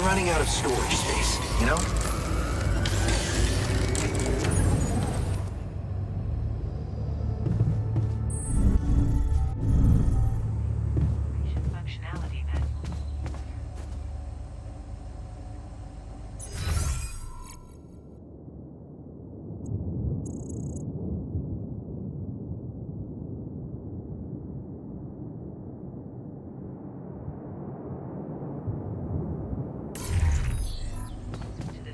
We're running out of storage space, you know? Functionality then. To the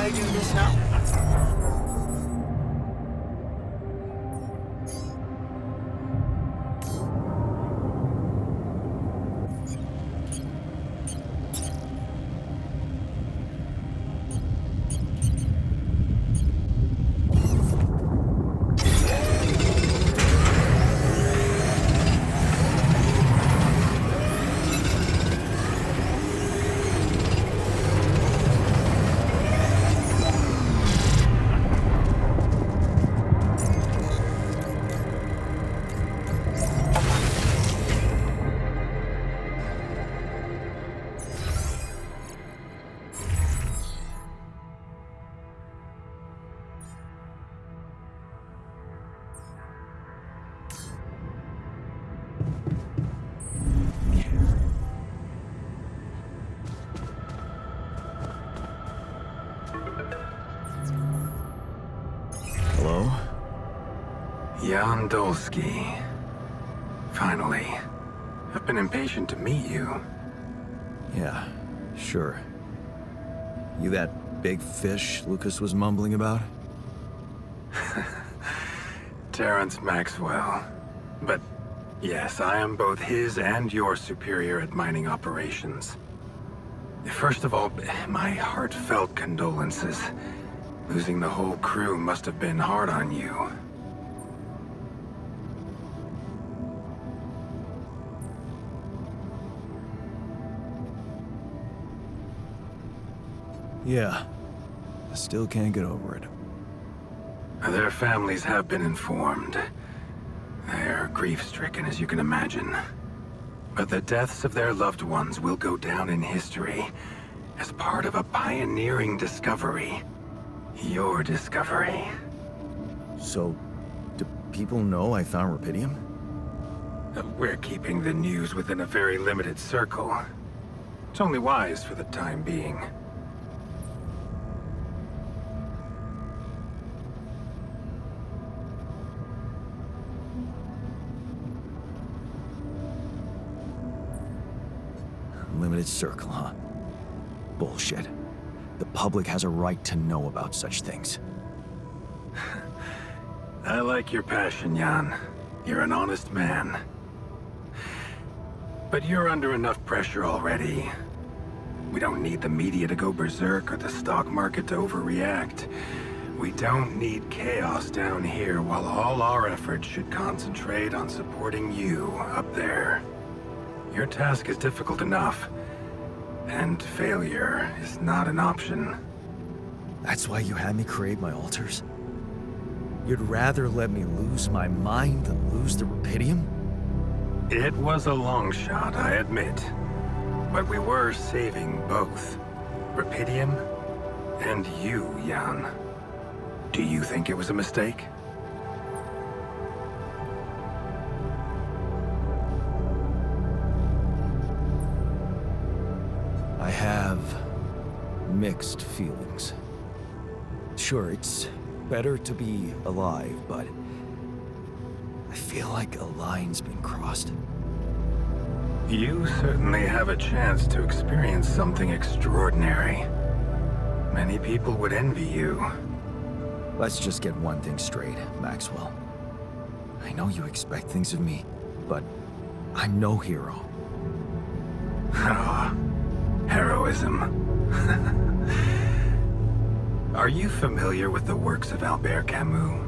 I do this now? Hello? Jan Dolsky. Finally. I've been impatient to meet you. Yeah, sure. You that big fish Lucas was mumbling about? Terrence Maxwell. But yes, I am both his and your superior at mining operations. First of all, my heartfelt condolences. Losing the whole crew must have been hard on you. Yeah. I still can't get over it. Their families have been informed. They're grief-stricken, as you can imagine. But the deaths of their loved ones will go down in history as part of a pioneering discovery. Your discovery. So, do people know I found Rapidium? We're keeping the news within a very limited circle. It's only wise for the time being. Limited circle, huh? Bullshit. The public has a right to know about such things. I like your passion, Jan. You're an honest man. But you're under enough pressure already. We don't need the media to go berserk or the stock market to overreact. We don't need chaos down here while all our efforts should concentrate on supporting you up there. Your task is difficult enough, and failure is not an option. That's why you had me create my altars? You'd rather let me lose my mind than lose the Rapidium? It was a long shot, I admit. But we were saving both. Rapidium and you, Jan. Do you think it was a mistake? I have mixed feelings. Sure, it's better to be alive, but I feel like a line's been crossed. You certainly have a chance to experience something extraordinary. Many people would envy you. Let's just get one thing straight, Maxwell. I know you expect things of me, but I'm no hero. Ah, heroism. Are you familiar with the works of Albert Camus?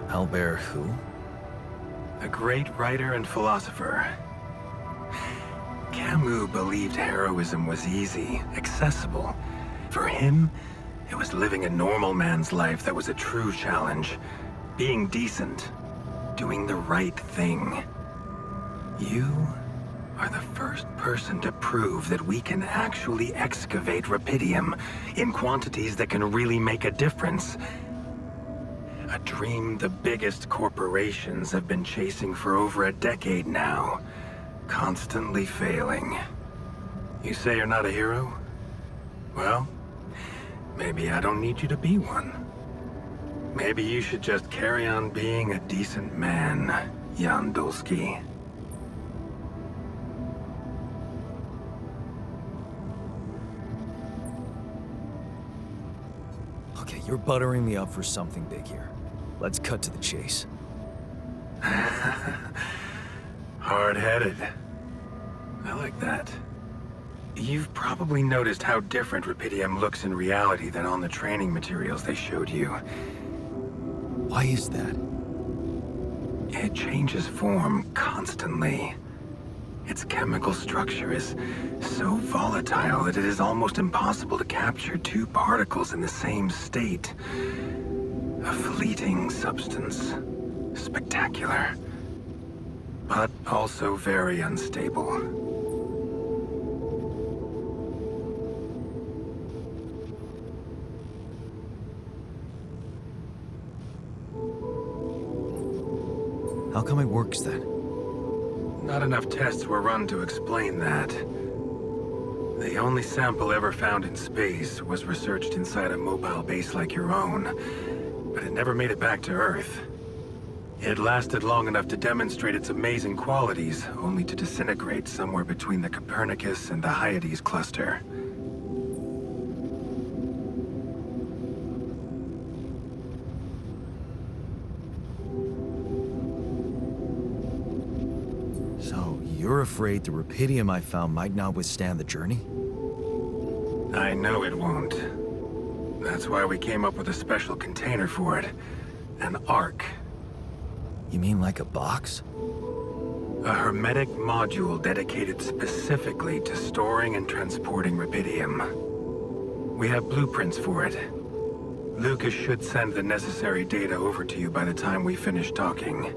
Albert who? A great writer and philosopher. Camus believed heroism was easy, accessible. For him, it was living a normal man's life that was a true challenge. Being decent. Doing the right thing. You are the first person to prove that we can actually excavate Rapidium in quantities that can really make a difference. A dream the biggest corporations have been chasing for over a decade now, constantly failing. You say you're not a hero? Well, maybe I don't need you to be one. Maybe you should just carry on being a decent man, Jan Dolsky. you're buttering me up for something big here. Let's cut to the chase. Hard-headed. I like that. You've probably noticed how different Rapidium looks in reality than on the training materials they showed you. Why is that? It changes form constantly. Its chemical structure is so volatile that it is almost impossible to capture two particles in the same state. A fleeting substance. Spectacular. But also very unstable. How come it works then? Not enough tests were run to explain that. The only sample ever found in space was researched inside a mobile base like your own, but it never made it back to Earth. It lasted long enough to demonstrate its amazing qualities, only to disintegrate somewhere between the Copernicus and the Hyades cluster. So, you're afraid the Rapidium I found might not withstand the journey? I know it won't. That's why we came up with a special container for it. An Ark. You mean like a box? A hermetic module dedicated specifically to storing and transporting Rapidium. We have blueprints for it. Lucas should send the necessary data over to you by the time we finish talking.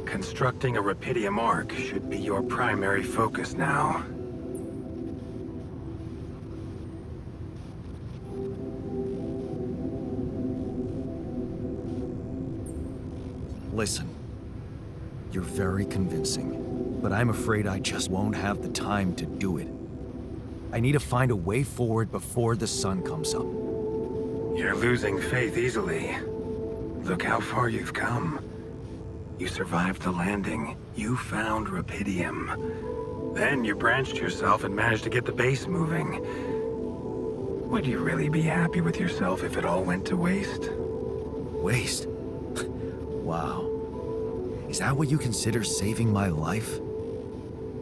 Constructing a Rapidium Ark should be your primary focus now. Listen, you're very convincing, but I'm afraid I just won't have the time to do it. I need to find a way forward before the sun comes up. You're losing faith easily. Look how far you've come. You survived the landing. You found Rapidium. Then you branched yourself and managed to get the base moving. Would you really be happy with yourself if it all went to waste? Waste? Wow. Is that what you consider saving my life?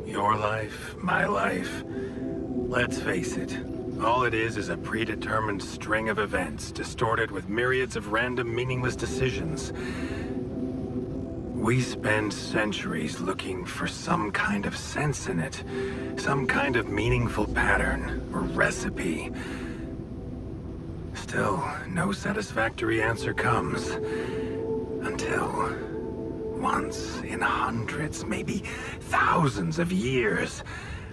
Your life, my life. Let's face it. All it is a predetermined string of events, distorted with myriads of random, meaningless decisions. We spend centuries looking for some kind of sense in it, some kind of meaningful pattern or recipe. Still, no satisfactory answer comes. Until, once in hundreds, maybe thousands of years,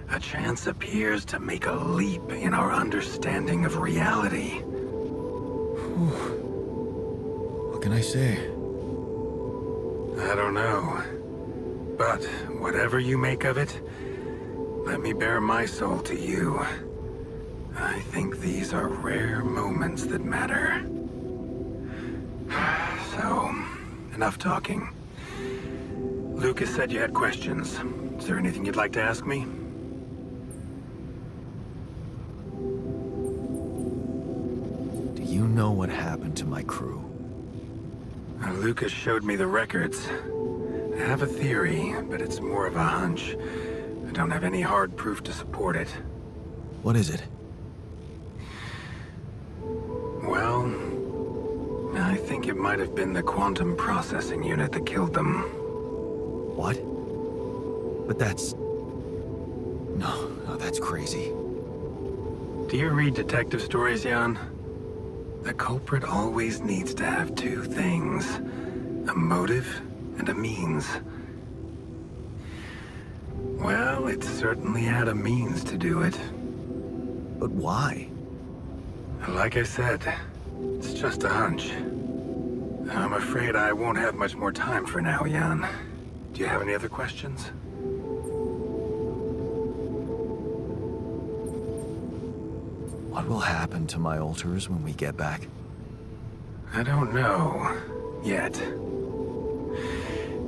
a chance appears to make a leap in our understanding of reality. What can I say? I don't know. But whatever you make of it, let me bare my soul to you. I think these are rare moments that matter. So, enough talking. Lucas said you had questions. Is there anything you'd like to ask me? Do you know what happened to my crew? Lucas showed me the records. I have a theory, but it's more of a hunch. I don't have any hard proof to support it. What is it? Well, I think it might have been the quantum processing unit that killed them. What? But that's... No, that's crazy. Do you read detective stories, Jan? The culprit always needs to have two things. A motive and a means. Well, it certainly had a means to do it. But why? Like I said, it's just a hunch. I'm afraid I won't have much more time for now, Jan. Do you have any other questions? What will happen to my alters when we get back? I don't know. Yet.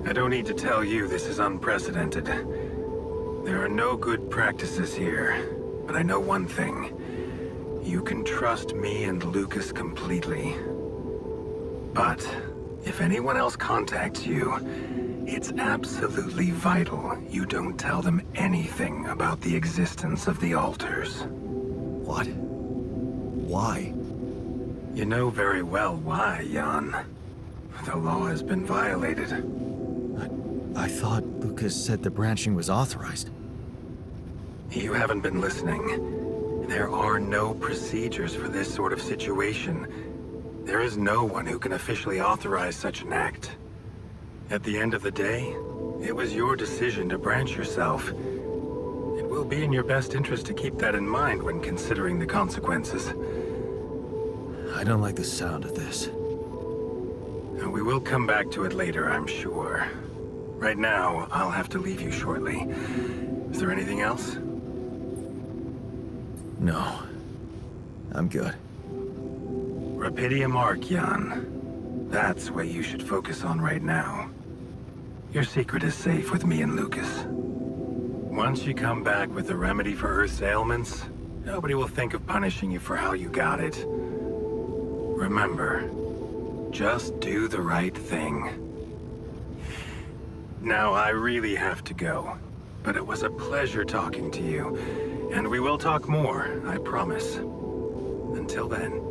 I don't need to tell you this is unprecedented. There are no good practices here. But I know one thing. You can trust me and Lucas completely. But if anyone else contacts you, it's absolutely vital you don't tell them anything about the existence of the Alters. What? Why? You know very well why, Jan. The law has been violated. I thought Lucas said the branching was authorized. You haven't been listening. There are no procedures for this sort of situation. There is no one who can officially authorize such an act. At the end of the day, it was your decision to branch yourself. It will be in your best interest to keep that in mind when considering the consequences. I don't like the sound of this. We will come back to it later, I'm sure. Right now, I'll have to leave you shortly. Is there anything else? No. I'm good. Rapidium Arc, Jan. That's what you should focus on right now. Your secret is safe with me and Lucas. Once you come back with a remedy for Earth's ailments, nobody will think of punishing you for how you got it. Remember, just do the right thing. Now, I really have to go, but it was a pleasure talking to you, and we will talk more, I promise. Until then.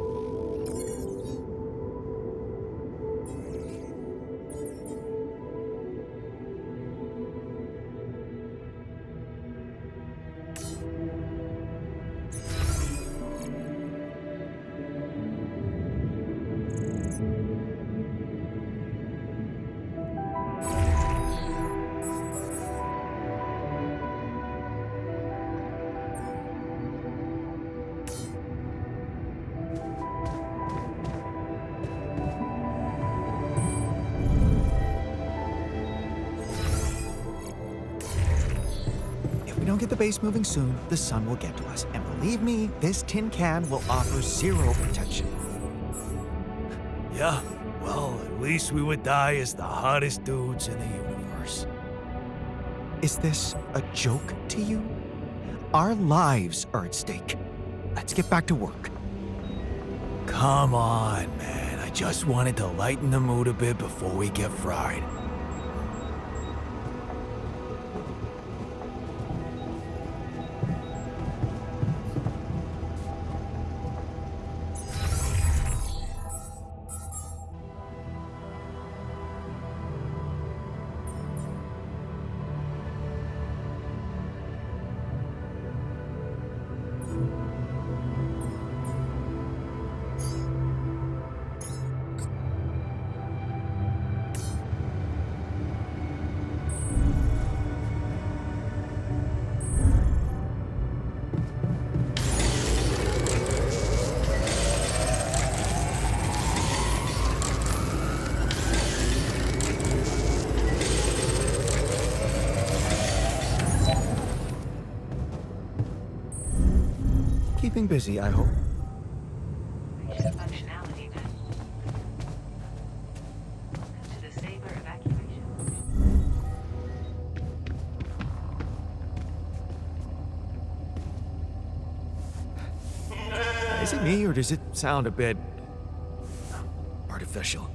If we don't get the base moving soon, the sun will get to us. And believe me, this tin can will offer zero protection. Yeah, well, at least we would die as the hottest dudes in the universe. Is this a joke to you? Our lives are at stake. Let's get back to work. Come on, man. I just wanted to lighten the mood a bit before we get fried. Keeping busy, I hope. Functionality then. To the saber evacuation. Is it me, or does it sound a bit artificial?